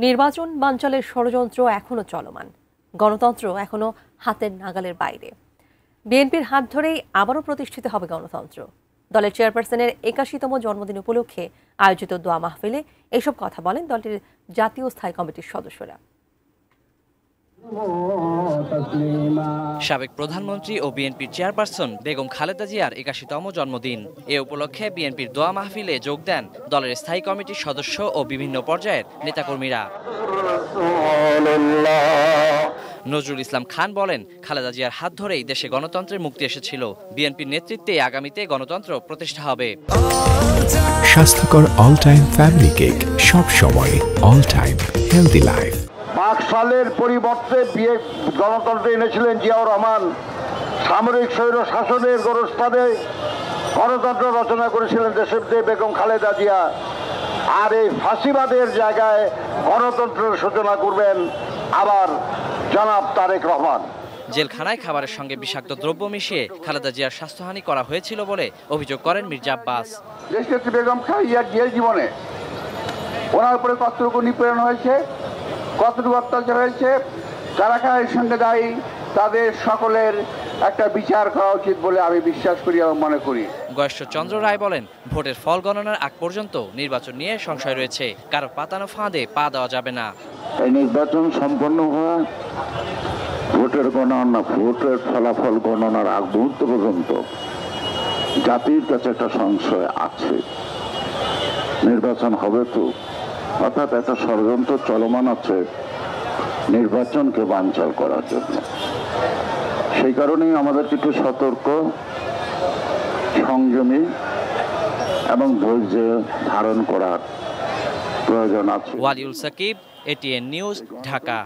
নির্বাচন বানচালের ষড়যন্ত্র এখনো চলমান, গণতন্ত্র এখনো হাতের নাগালের বাইরে। বিএনপির হাত ধরেই আবারও প্রতিষ্ঠিত হবে গণতন্ত্র। দলের চেয়ারপারসনের ৮১তম জন্মদিন উপলক্ষে আয়োজিত দোয়া মাহফিলে এসব কথা বলেন দলটির জাতীয় স্থায়ী কমিটির সদস্যরা। সাবেক প্রধানমন্ত্রী ও বিএনপির চেয়ারপারসন বেগম খালেদা জিয়ার ৮১তম জন্মদিন। এ উপলক্ষে বিএনপির দোয়া মাহফিলে যোগ দেন দলের স্থায়ী কমিটির সদস্য ও বিভিন্ন পর্যায়ের নেতাকর্মীরা। নজরুল ইসলাম খান বলেন, খালেদা জিয়ার হাত ধরেই দেশে গণতন্ত্রের মুক্তি এসেছিল। বিএনপির নেতৃত্বে আগামীতে গণতন্ত্র প্রতিষ্ঠা হবে। স্বাস্থ্যকর অল টাইম ফ্যামিলি কেক, সব সময় অল টাইম হেলদি লাইফ। বাকশালের পরিবর্তে গণতন্ত্র এনেছিলেন জিয়াউর রহমান। সামরিক স্বৈর শাসনের গোরস্থানে গণতন্ত্র রচনা করেছিলেন দেশের বেগম খালেদা জিয়া। আর এই ফাঁসিবাদের জায়গায় গণতন্ত্রের সূচনা করবেন আবার জনাব তারেক রহমান। জেলখানায় খাবারের সঙ্গে বিষাক্ত দ্রব্য মিশিয়ে খালেদা জিয়ার স্বাস্থ্যহানি করা হয়েছিল বলে অভিযোগ করেন মির্জা আব্বাস। দেশনেত্রী বেগম খালেদা জিয়ার জীবনে ওনার উপরে কতটুকু নিপীড়ন হয়েছে, কতটুকু অত্যাচার হয়েছে, যারা এর সঙ্গে দায়ী তাদের সকলের একটা বিচার করা উচিত বলে আমি বিশ্বাস করি এবং মনে করি। গয়েশ্বরচন্দ্র রায় বলেন, ভোটের ফল গণনার আগ পর্যন্ত নির্বাচন নিয়ে সংশয় রয়েছে, কারো পাতানো ফাঁদে পা দেওয়া যাবে না। এই নির্বাচন সম্পন্ন হওয়া, ভোটের গণনা, ভোটের ফলাফল গণনার আগ মুহূর্ত পর্যন্ত জাতির কাছে একটা সংশয় আছে। নির্বাচন হবে তো, অর্থাৎ একটা ষড়যন্ত্র চলমান আছে নির্বাচনকে বানচাল করার জন্য। সেই কারণেই আমাদের একটু সতর্ক, সংযমী এবং ধৈর্য ধারণ করার প্রয়োজন আছে। Waliul Sakib, ATN news, Dhaka.